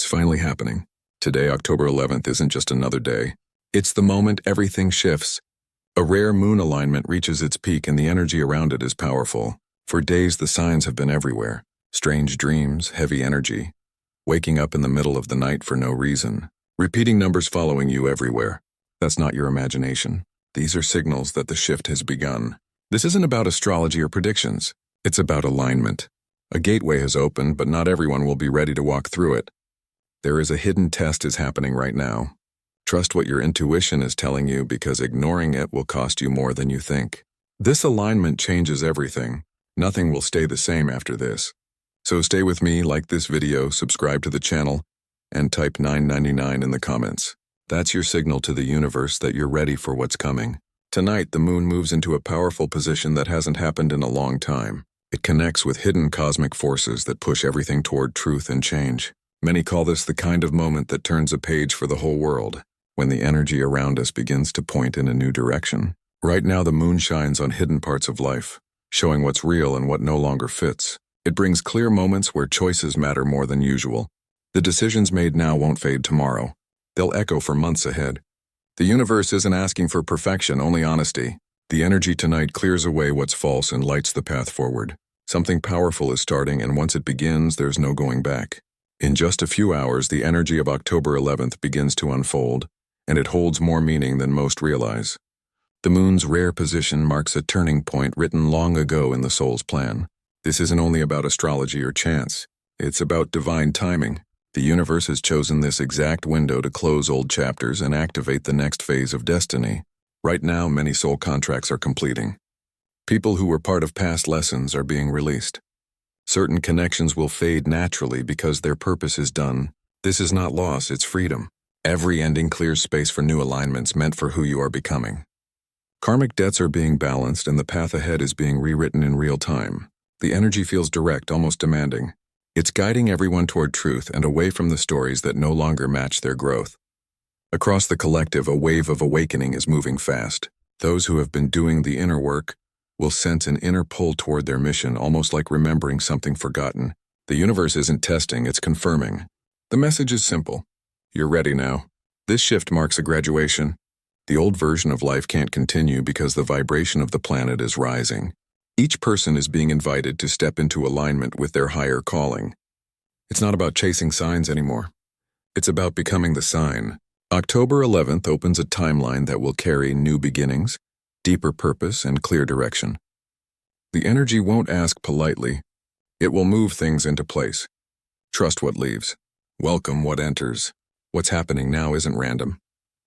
finally happening. Today, October 11th, isn't just another day. It's the moment everything shifts. A rare moon alignment reaches its peak and the energy around it is powerful. For days, the signs have been everywhere. Strange dreams, heavy energy, waking up in the middle of the night for no reason, repeating numbers following you everywhere. That's not your imagination. These are signals that the shift has begun. This isn't about astrology or predictions. It's about alignment. A gateway has opened, but not everyone will be ready to walk through it. There is a hidden test is happening right now. Trust what your intuition is telling you because ignoring it will cost you more than you think. This alignment changes everything. Nothing will stay the same after this. So stay with me, like this video, subscribe to the channel, and type 999 in the comments. That's your signal to the universe that you're ready for what's coming. Tonight, the moon moves into a powerful position that hasn't happened in a long time. It connects with hidden cosmic forces that push everything toward truth and change. Many call this the kind of moment that turns a page for the whole world, when the energy around us begins to point in a new direction. Right now, the moon shines on hidden parts of life, showing what's real and what no longer fits. It brings clear moments where choices matter more than usual. The decisions made now won't fade tomorrow. They'll echo for months ahead. The universe isn't asking for perfection, only honesty. The energy tonight clears away what's false and lights the path forward. Something powerful is starting, and once it begins, there's no going back. In just a few hours, the energy of October 11th begins to unfold, and it holds more meaning than most realize. The moon's rare position marks a turning point written long ago in the soul's plan. This isn't only about astrology or chance. It's about divine timing. The universe has chosen this exact window to close old chapters and activate the next phase of destiny. Right now, many soul contracts are completing. People who were part of past lessons are being released. Certain connections will fade naturally because their purpose is done. This is not loss, it's freedom. Every ending clears space for new alignments meant for who you are becoming. Karmic debts are being balanced and the path ahead is being rewritten in real time. The energy feels direct, almost demanding. It's guiding everyone toward truth and away from the stories that no longer match their growth. Across the collective, a wave of awakening is moving fast. Those who have been doing the inner work will sense an inner pull toward their mission, almost like remembering something forgotten. The universe isn't testing, it's confirming. The message is simple. You're ready now. This shift marks a graduation. The old version of life can't continue because the vibration of the planet is rising. Each person is being invited to step into alignment with their higher calling. It's not about chasing signs anymore. It's about becoming the sign. October 11th opens a timeline that will carry new beginnings, deeper purpose, and clear direction. The energy won't ask politely. It will move things into place. Trust what leaves. Welcome what enters. What's happening now isn't random.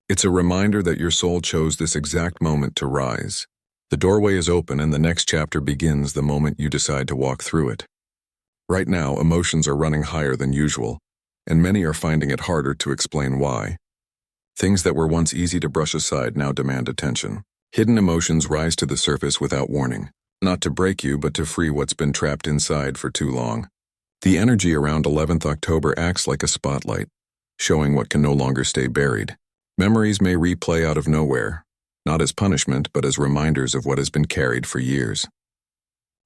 It's a reminder that your soul chose this exact moment to rise. The doorway is open and the next chapter begins the moment you decide to walk through it. Right now, emotions are running higher than usual, and many are finding it harder to explain why. Things that were once easy to brush aside now demand attention. Hidden emotions rise to the surface without warning, not to break you but to free what's been trapped inside for too long. The energy around 11th October acts like a spotlight, showing what can no longer stay buried. Memories may replay out of nowhere, not as punishment but as reminders of what has been carried for years.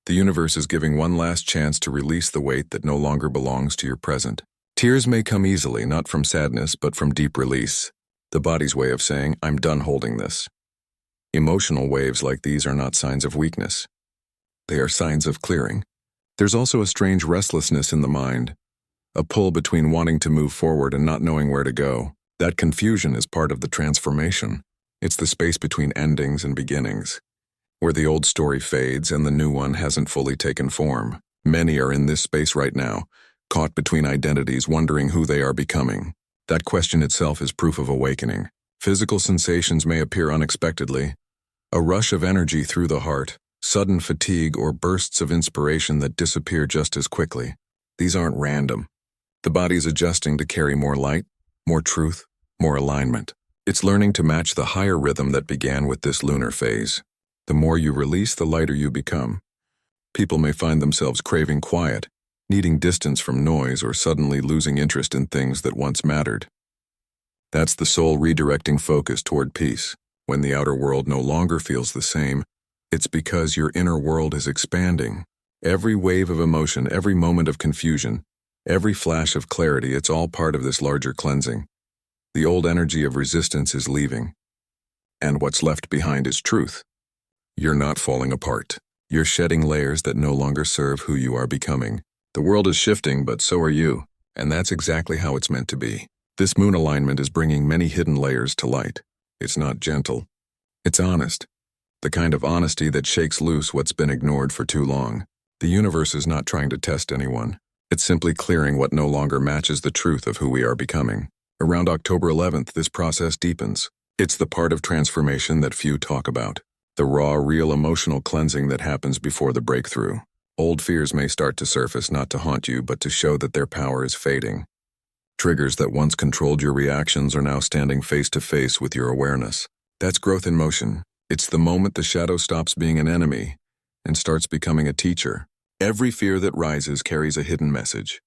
The universe is giving one last chance to release the weight that no longer belongs to your present. Tears may come easily, not from sadness but from deep release. The body's way of saying, I'm done holding this. Emotional waves like these are not signs of weakness. They are signs of clearing. There's also a strange restlessness in the mind, a pull between wanting to move forward and not knowing where to go. That confusion is part of the transformation. It's the space between endings and beginnings, where the old story fades and the new one hasn't fully taken form. Many are in this space right now, caught between identities, wondering who they are becoming. That question itself is proof of awakening. Physical sensations may appear unexpectedly. A rush of energy through the heart, sudden fatigue, or bursts of inspiration that disappear just as quickly. These aren't random. The body's adjusting to carry more light, more truth, more alignment. It's learning to match the higher rhythm that began with this lunar phase. The more you release, the lighter you become. People may find themselves craving quiet, needing distance from noise, or suddenly losing interest in things that once mattered. That's the soul redirecting focus toward peace. When the outer world no longer feels the same, it's because your inner world is expanding. Every wave of emotion, every moment of confusion, Every flash of clarity, it's all part of this larger cleansing. The old energy of resistance is leaving. And what's left behind is truth. You're not falling apart. You're shedding layers that no longer serve who you are becoming. The world is shifting, but so are you. And that's exactly how it's meant to be. This moon alignment is bringing many hidden layers to light. It's not gentle. It's honest. The kind of honesty that shakes loose what's been ignored for too long. The universe is not trying to test anyone. It's simply clearing what no longer matches the truth of who we are becoming. Around October 11th, this process deepens. It's the part of transformation that few talk about. The raw, real emotional cleansing that happens before the breakthrough. Old fears may start to surface, not to haunt you, but to show that their power is fading. Triggers that once controlled your reactions are now standing face to face with your awareness. That's growth in motion. It's the moment the shadow stops being an enemy and starts becoming a teacher. Every fear that rises carries a hidden message.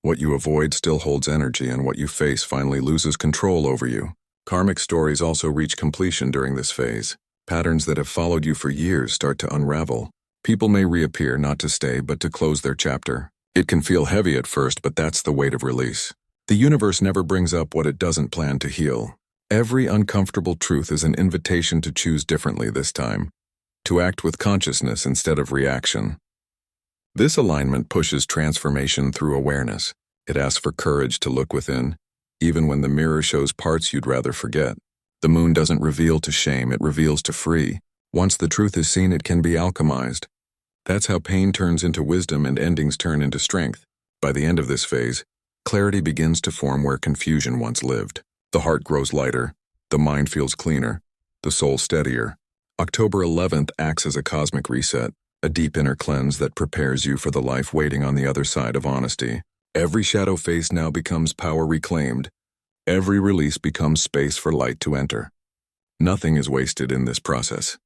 What you avoid still holds energy, and what you face finally loses control over you. Karmic stories also reach completion during this phase. Patterns that have followed you for years start to unravel. People may reappear, not to stay, but to close their chapter. It can feel heavy at first, but that's the weight of release. The universe never brings up what it doesn't plan to heal. Every uncomfortable truth is an invitation to choose differently this time, to act with consciousness instead of reaction. This alignment pushes transformation through awareness. It asks for courage to look within, even when the mirror shows parts you'd rather forget. The moon doesn't reveal to shame, it reveals to free. Once the truth is seen, it can be alchemized. That's how pain turns into wisdom and endings turn into strength. By the end of this phase, clarity begins to form where confusion once lived. The heart grows lighter, the mind feels cleaner, the soul steadier. October 11th acts as a cosmic reset, a deep inner cleanse that prepares you for the life waiting on the other side of honesty. Every shadow face now becomes power reclaimed. Every release becomes space for light to enter. Nothing is wasted in this process.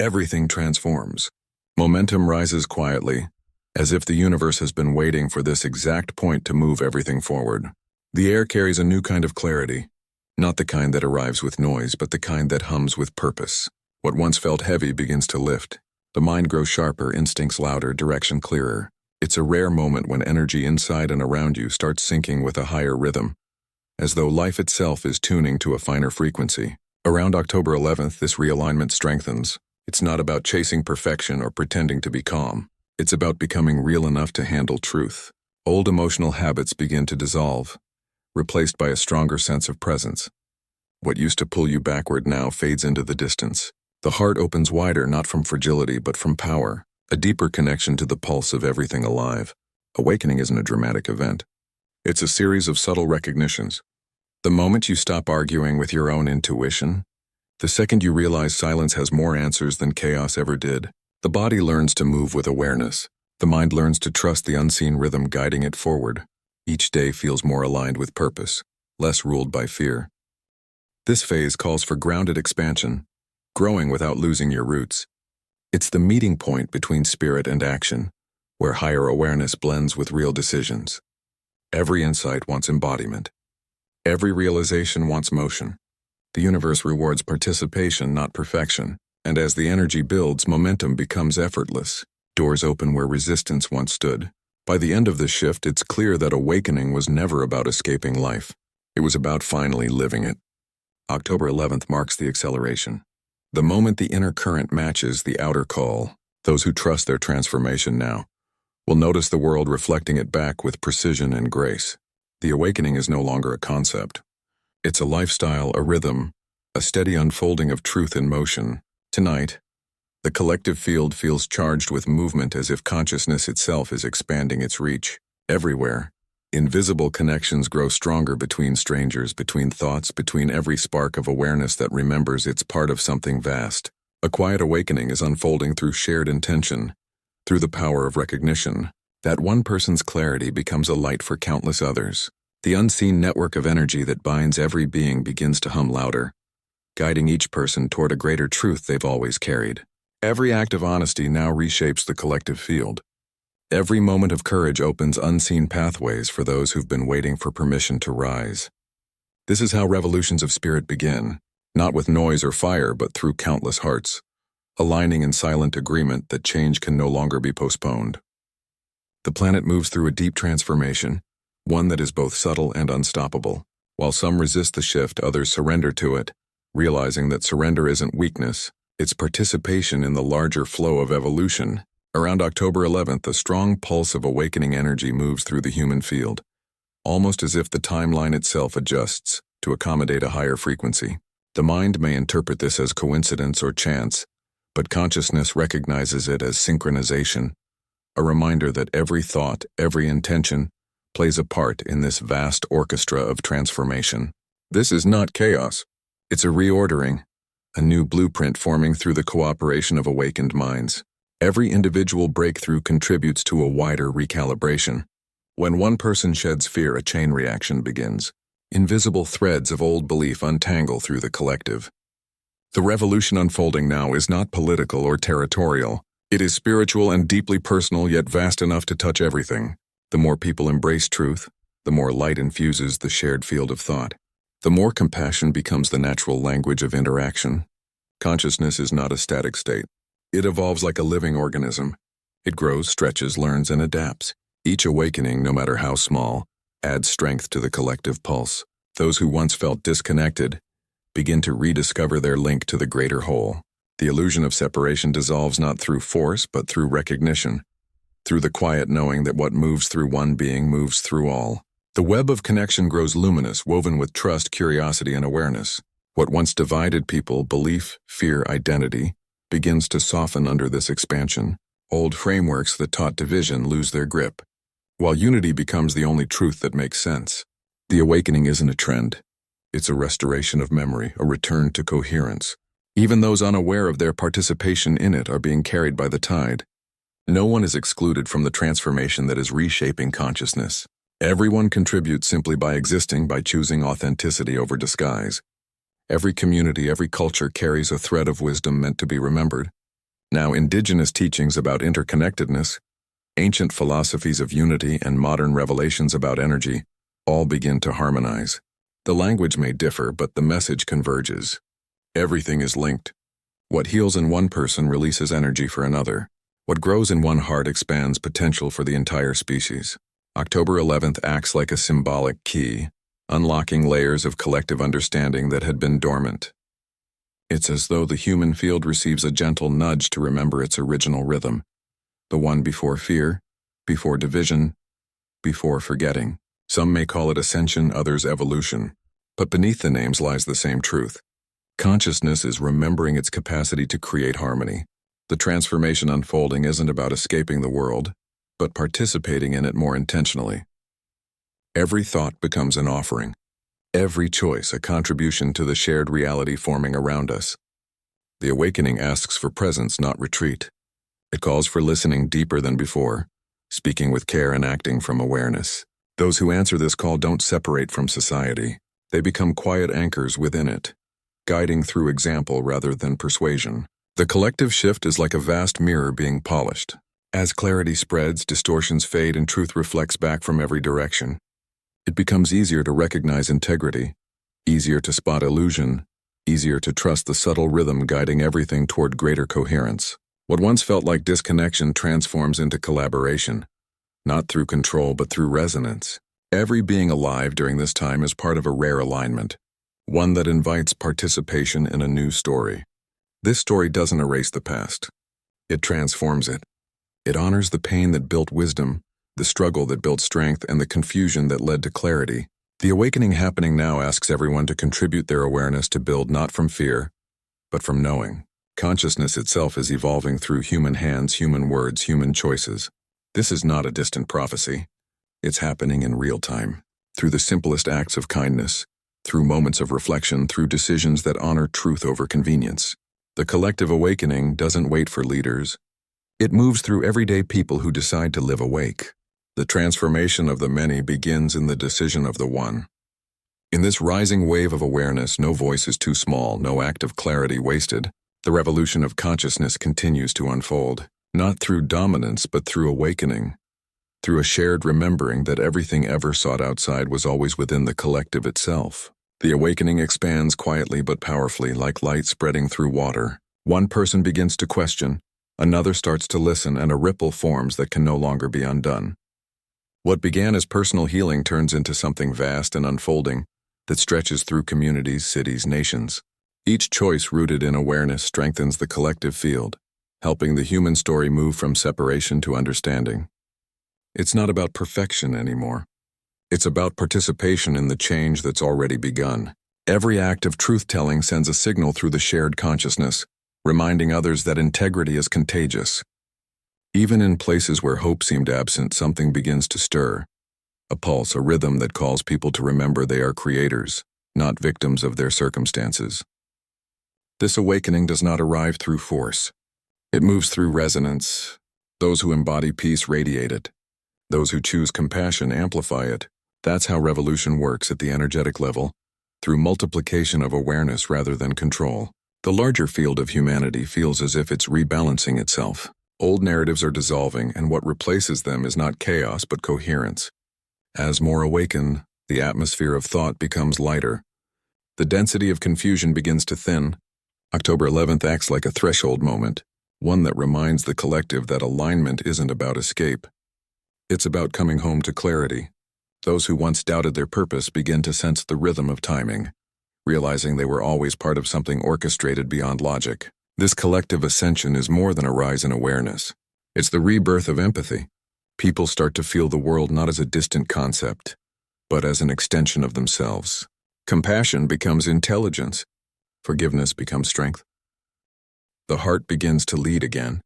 Everything transforms. Momentum rises quietly, as if the universe has been waiting for this exact point to move everything forward. The air carries a new kind of clarity, not the kind that arrives with noise, but the kind that hums with purpose. What once felt heavy begins to lift. The mind grows sharper, instincts louder, direction clearer. It's a rare moment when energy inside and around you starts syncing with a higher rhythm, as though life itself is tuning to a finer frequency. Around October 11th, this realignment strengthens. It's not about chasing perfection or pretending to be calm. It's about becoming real enough to handle truth. Old emotional habits begin to dissolve, replaced by a stronger sense of presence. What used to pull you backward now fades into the distance. The heart opens wider, not from fragility, but from power, a deeper connection to the pulse of everything alive. Awakening isn't a dramatic event. It's a series of subtle recognitions. The moment you stop arguing with your own intuition, the second you realize silence has more answers than chaos ever did, the body learns to move with awareness. The mind learns to trust the unseen rhythm guiding it forward. Each day feels more aligned with purpose, less ruled by fear. This phase calls for grounded expansion, growing without losing your roots. It's the meeting point between spirit and action, where higher awareness blends with real decisions. Every insight wants embodiment. Every realization wants motion. The universe rewards participation, not perfection, and as the energy builds, momentum becomes effortless. Doors open where resistance once stood. By the end of this shift, it's clear that awakening was never about escaping life. It was about finally living it. October 11th marks the acceleration. The moment the inner current matches the outer call, those who trust their transformation now will notice the world reflecting it back with precision and grace. The awakening is no longer a concept. It's a lifestyle, a rhythm, a steady unfolding of truth in motion. Tonight, the collective field feels charged with movement, as if consciousness itself is expanding its reach. Everywhere, invisible connections grow stronger between strangers, between thoughts, between every spark of awareness that remembers it's part of something vast. A quiet awakening is unfolding through shared intention, through the power of recognition. That one person's clarity becomes a light for countless others. The unseen network of energy that binds every being begins to hum louder, guiding each person toward a greater truth they've always carried. Every act of honesty now reshapes the collective field. Every moment of courage opens unseen pathways for those who've been waiting for permission to rise. This is how revolutions of spirit begin, not with noise or fire, but through countless hearts, aligning in silent agreement that change can no longer be postponed. The planet moves through a deep transformation, one that is both subtle and unstoppable. While some resist the shift, others surrender to it, realizing that surrender isn't weakness, it's participation in the larger flow of evolution. Around October 11th, a strong pulse of awakening energy moves through the human field, almost as if the timeline itself adjusts to accommodate a higher frequency. The mind may interpret this as coincidence or chance, but consciousness recognizes it as synchronization, a reminder that every thought, every intention, plays a part in this vast orchestra of transformation. This is not chaos. It's a reordering, a new blueprint forming through the cooperation of awakened minds. Every individual breakthrough contributes to a wider recalibration. When one person sheds fear, a chain reaction begins. Invisible threads of old belief untangle through the collective. The revolution unfolding now is not political or territorial. It is spiritual and deeply personal, yet vast enough to touch everything. The more people embrace truth, the more light infuses the shared field of thought. The more compassion becomes the natural language of interaction. Consciousness is not a static state. It evolves like a living organism. It grows, stretches, learns, and adapts. Each awakening, no matter how small, adds strength to the collective pulse. Those who once felt disconnected begin to rediscover their link to the greater whole. The illusion of separation dissolves not through force, but through recognition, through the quiet knowing that what moves through one being moves through all. The web of connection grows luminous, woven with trust, curiosity, and awareness. What once divided people, belief, fear, identity, begins to soften under this expansion. Old frameworks that taught division lose their grip, while unity becomes the only truth that makes sense. The awakening isn't a trend. It's a restoration of memory, a return to coherence. Even those unaware of their participation in it are being carried by the tide. No one is excluded from the transformation that is reshaping consciousness. Everyone contributes simply by existing, by choosing authenticity over disguise. Every community, every culture carries a thread of wisdom meant to be remembered. Now, indigenous teachings about interconnectedness, ancient philosophies of unity, and modern revelations about energy all begin to harmonize. The language may differ, but the message converges. Everything is linked. What heals in one person releases energy for another. What grows in one heart expands potential for the entire species. October 11th acts like a symbolic key, unlocking layers of collective understanding that had been dormant. It's as though the human field receives a gentle nudge to remember its original rhythm, the one before fear, before division, before forgetting. Some may call it ascension, others evolution, but beneath the names lies the same truth. Consciousness is remembering its capacity to create harmony. The transformation unfolding isn't about escaping the world, but participating in it more intentionally. Every thought becomes an offering. Every choice a contribution to the shared reality forming around us. The awakening asks for presence, not retreat. It calls for listening deeper than before, speaking with care and acting from awareness. Those who answer this call don't separate from society. They become quiet anchors within it, guiding through example rather than persuasion. The collective shift is like a vast mirror being polished. As clarity spreads, distortions fade, and truth reflects back from every direction. It becomes easier to recognize integrity, easier to spot illusion, easier to trust the subtle rhythm guiding everything toward greater coherence. What once felt like disconnection transforms into collaboration, not through control but through resonance. Every being alive during this time is part of a rare alignment, one that invites participation in a new story. This story doesn't erase the past. It transforms it. It honors the pain that built wisdom, the struggle that built strength, and the confusion that led to clarity. The awakening happening now asks everyone to contribute their awareness to build not from fear, but from knowing. Consciousness itself is evolving through human hands, human words, human choices. This is not a distant prophecy. It's happening in real time, through the simplest acts of kindness, through moments of reflection, through decisions that honor truth over convenience. The collective awakening doesn't wait for leaders. It moves through everyday people who decide to live awake. The transformation of the many begins in the decision of the one. In this rising wave of awareness, no voice is too small, no act of clarity wasted. The revolution of consciousness continues to unfold, not through dominance but through awakening, through a shared remembering that everything ever sought outside was always within the collective itself. The awakening expands quietly but powerfully, like light spreading through water. One person begins to question, another starts to listen, and a ripple forms that can no longer be undone. What began as personal healing turns into something vast and unfolding that stretches through communities, cities, nations. Each choice rooted in awareness strengthens the collective field, helping the human story move from separation to understanding. It's not about perfection anymore. It's about participation in the change that's already begun. Every act of truth-telling sends a signal through the shared consciousness, reminding others that integrity is contagious. Even in places where hope seemed absent, something begins to stir. A pulse, a rhythm that calls people to remember they are creators, not victims of their circumstances. This awakening does not arrive through force. It moves through resonance. Those who embody peace radiate it. Those who choose compassion amplify it. That's how revolution works at the energetic level, through multiplication of awareness rather than control. The larger field of humanity feels as if it's rebalancing itself. Old narratives are dissolving, and what replaces them is not chaos but coherence. As more awaken, the atmosphere of thought becomes lighter. The density of confusion begins to thin. October 11th acts like a threshold moment, one that reminds the collective that alignment isn't about escape. It's about coming home to clarity. Those who once doubted their purpose begin to sense the rhythm of timing, realizing they were always part of something orchestrated beyond logic. This collective ascension is more than a rise in awareness. It's the rebirth of empathy. People start to feel the world not as a distant concept, but as an extension of themselves. Compassion becomes intelligence. Forgiveness becomes strength. The heart begins to lead again,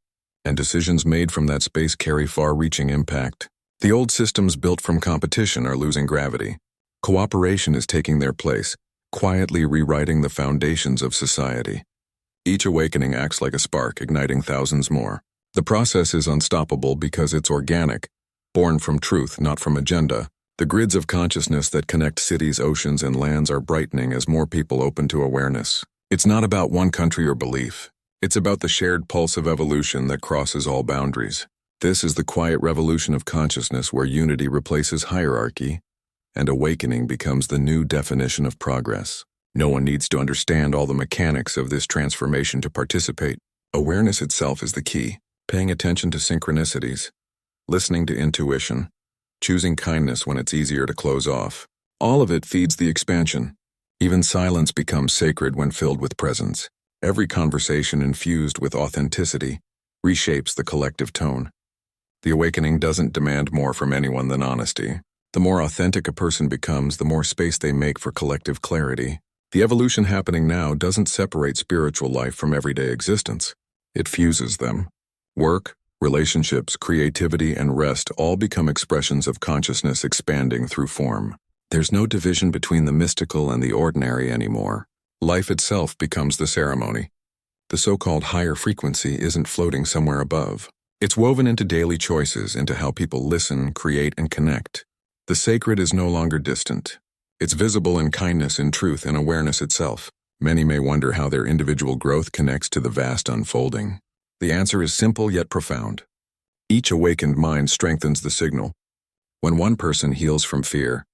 and decisions made from that space carry far-reaching impact. The old systems built from competition are losing gravity. Cooperation is taking their place, quietly rewriting the foundations of society. Each awakening acts like a spark, igniting thousands more. The process is unstoppable because it's organic, born from truth, not from agenda. The grids of consciousness that connect cities, oceans, and lands are brightening as more people open to awareness. It's not about one country or belief. It's about the shared pulse of evolution that crosses all boundaries. This is the quiet revolution of consciousness where unity replaces hierarchy, and awakening becomes the new definition of progress. No one needs to understand all the mechanics of this transformation to participate. Awareness itself is the key. Paying attention to synchronicities, listening to intuition, choosing kindness when it's easier to close off. All of it feeds the expansion. Even silence becomes sacred when filled with presence. Every conversation infused with authenticity reshapes the collective tone. The awakening doesn't demand more from anyone than honesty. The more authentic a person becomes, the more space they make for collective clarity. The evolution happening now doesn't separate spiritual life from everyday existence. It fuses them. Work, relationships, creativity, and rest all become expressions of consciousness expanding through form. There's no division between the mystical and the ordinary anymore. Life itself becomes the ceremony. The so-called higher frequency isn't floating somewhere above. It's woven into daily choices, into how people listen, create, and connect. The sacred is no longer distant. It's visible in kindness, in truth, and awareness itself. Many may wonder how their individual growth connects to the vast unfolding. The answer is simple yet profound. Each awakened mind strengthens the signal. When one person heals from fear,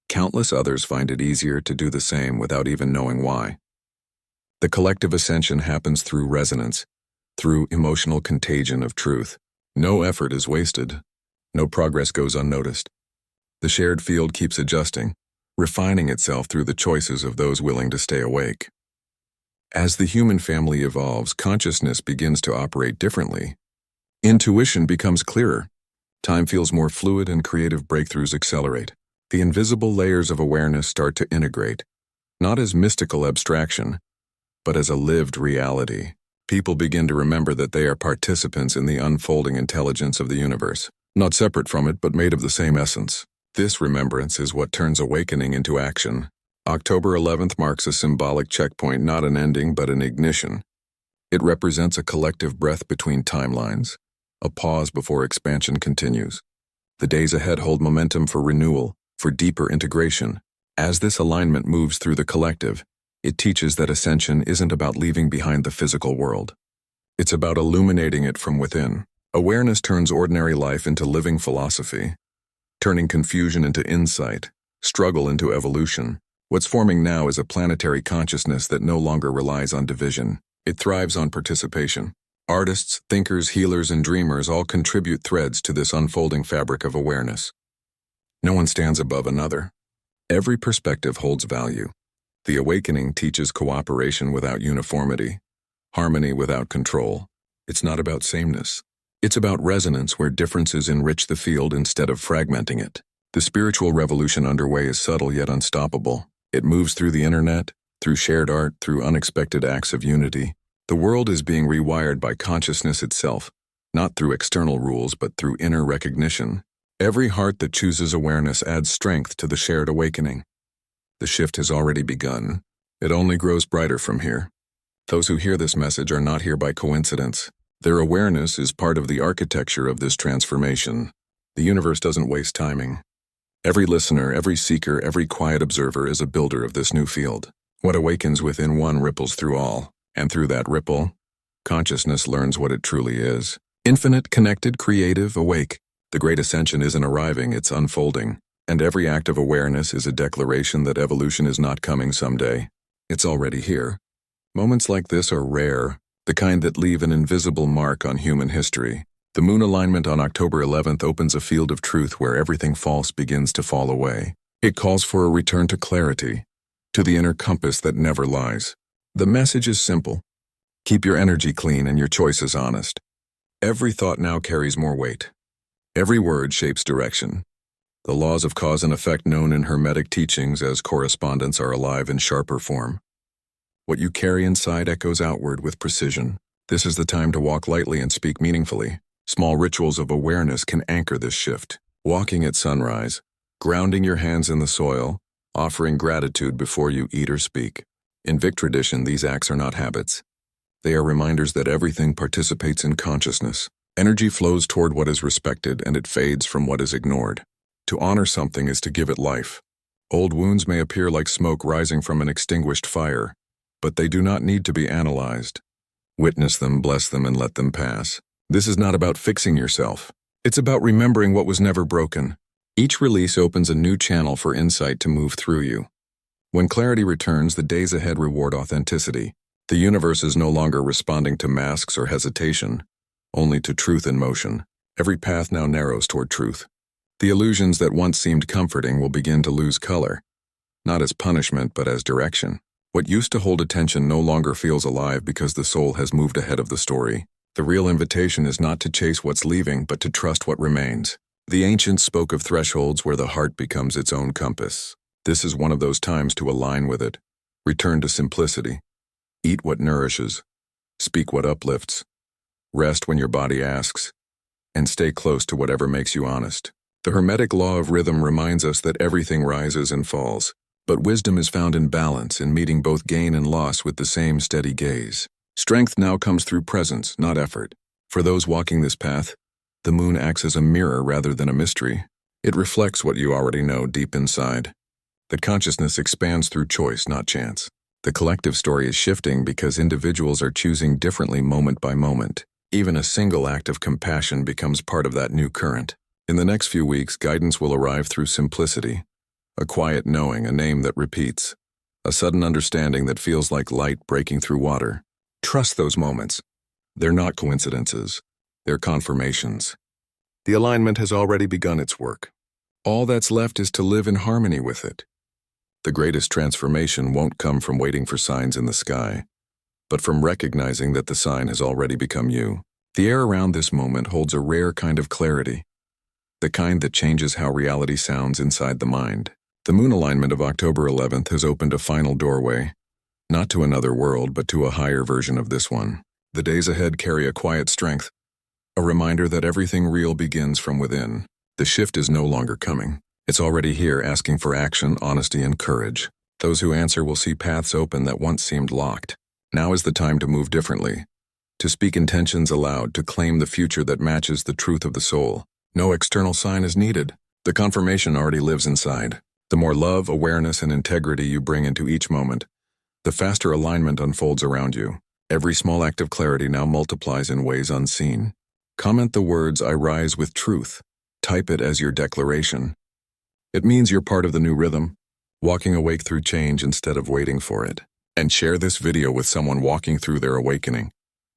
countless others find it easier to do the same without even knowing why. The collective ascension happens through resonance, through emotional contagion of truth. No effort is wasted. No progress goes unnoticed. The shared field keeps adjusting, refining itself through the choices of those willing to stay awake. As the human family evolves, consciousness begins to operate differently. Intuition becomes clearer. Time feels more fluid and creative breakthroughs accelerate. The invisible layers of awareness start to integrate, not as mystical abstraction, but as a lived reality. People begin to remember that they are participants in the unfolding intelligence of the universe, not separate from it but made of the same essence. This remembrance is what turns awakening into action. October 11th marks a symbolic checkpoint, not an ending but an ignition. It represents a collective breath between timelines, a pause before expansion continues. The days ahead hold momentum for renewal, for deeper integration. As this alignment moves through the collective, it teaches that ascension isn't about leaving behind the physical world. It's about illuminating it from within. Awareness turns ordinary life into living philosophy, turning confusion into insight, struggle into evolution. What's forming now is a planetary consciousness that no longer relies on division. It thrives on participation. Artists, thinkers, healers, and dreamers all contribute threads to this unfolding fabric of awareness. No one stands above another. Every perspective holds value. The awakening teaches cooperation without uniformity, harmony without control. It's not about sameness. It's about resonance where differences enrich the field instead of fragmenting it. The spiritual revolution underway is subtle yet unstoppable. It moves through the internet, through shared art, through unexpected acts of unity. The world is being rewired by consciousness itself, not through external rules but through inner recognition. Every heart that chooses awareness adds strength to the shared awakening. The shift has already begun. It only grows brighter from here. Those who hear this message are not here by coincidence. Their awareness is part of the architecture of this transformation. The universe doesn't waste timing. Every listener, every seeker, every quiet observer is a builder of this new field. What awakens within one ripples through all, and through that ripple, consciousness learns what it truly is. Infinite, connected, creative, awake. The great ascension isn't arriving, it's unfolding. And every act of awareness is a declaration that evolution is not coming someday. It's already here. Moments like this are rare, the kind that leave an invisible mark on human history. The moon alignment on October 11th opens a field of truth where everything false begins to fall away. It calls for a return to clarity, to the inner compass that never lies. The message is simple. Keep your energy clean and your choices honest. Every thought now carries more weight. Every word shapes direction. The laws of cause and effect known in Hermetic teachings as correspondence are alive in sharper form. What you carry inside echoes outward with precision. This is the time to walk lightly and speak meaningfully. Small rituals of awareness can anchor this shift. Walking at sunrise, grounding your hands in the soil, offering gratitude before you eat or speak. In Vic tradition, these acts are not habits. They are reminders that everything participates in consciousness. Energy flows toward what is respected and it fades from what is ignored. To honor something is to give it life. Old wounds may appear like smoke rising from an extinguished fire, but they do not need to be analyzed. Witness them, bless them, and let them pass. This is not about fixing yourself. It's about remembering what was never broken. Each release opens a new channel for insight to move through you. When clarity returns, the days ahead reward authenticity. The universe is no longer responding to masks or hesitation, only to truth in motion. Every path now narrows toward truth. The illusions that once seemed comforting will begin to lose color, not as punishment but as direction. What used to hold attention no longer feels alive because the soul has moved ahead of the story. The real invitation is not to chase what's leaving but to trust what remains. The ancients spoke of thresholds where the heart becomes its own compass. This is one of those times to align with it. Return to simplicity. Eat what nourishes. Speak what uplifts. Rest when your body asks. And stay close to whatever makes you honest. The Hermetic law of rhythm reminds us that everything rises and falls, but wisdom is found in balance, in meeting both gain and loss with the same steady gaze. Strength now comes through presence, not effort. For those walking this path, the moon acts as a mirror rather than a mystery. It reflects what you already know deep inside. The consciousness expands through choice, not chance. The collective story is shifting because individuals are choosing differently moment by moment. Even a single act of compassion becomes part of that new current. In the next few weeks, guidance will arrive through simplicity. A quiet knowing, a name that repeats. A sudden understanding that feels like light breaking through water. Trust those moments. They're not coincidences. They're confirmations. The alignment has already begun its work. All that's left is to live in harmony with it. The greatest transformation won't come from waiting for signs in the sky, but from recognizing that the sign has already become you. The air around this moment holds a rare kind of clarity. The kind that changes how reality sounds inside the mind. The moon alignment of October 11th has opened a final doorway, not to another world, but to a higher version of this one. The days ahead carry a quiet strength, a reminder that everything real begins from within. The shift is no longer coming. It's already here, asking for action, honesty, and courage. Those who answer will see paths open that once seemed locked. Now is the time to move differently, to speak intentions aloud, to claim the future that matches the truth of the soul. No external sign is needed. The confirmation already lives inside. The more love, awareness, and integrity you bring into each moment, the faster alignment unfolds around you. Every small act of clarity now multiplies in ways unseen. Comment the words, "I rise with truth." Type it as your declaration. It means you're part of the new rhythm, walking awake through change instead of waiting for it. And share this video with someone walking through their awakening,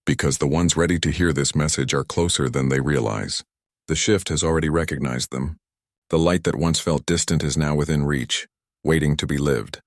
because the ones ready to hear this message are closer than they realize. The shift has already recognized them. The light that once felt distant is now within reach, waiting to be lived.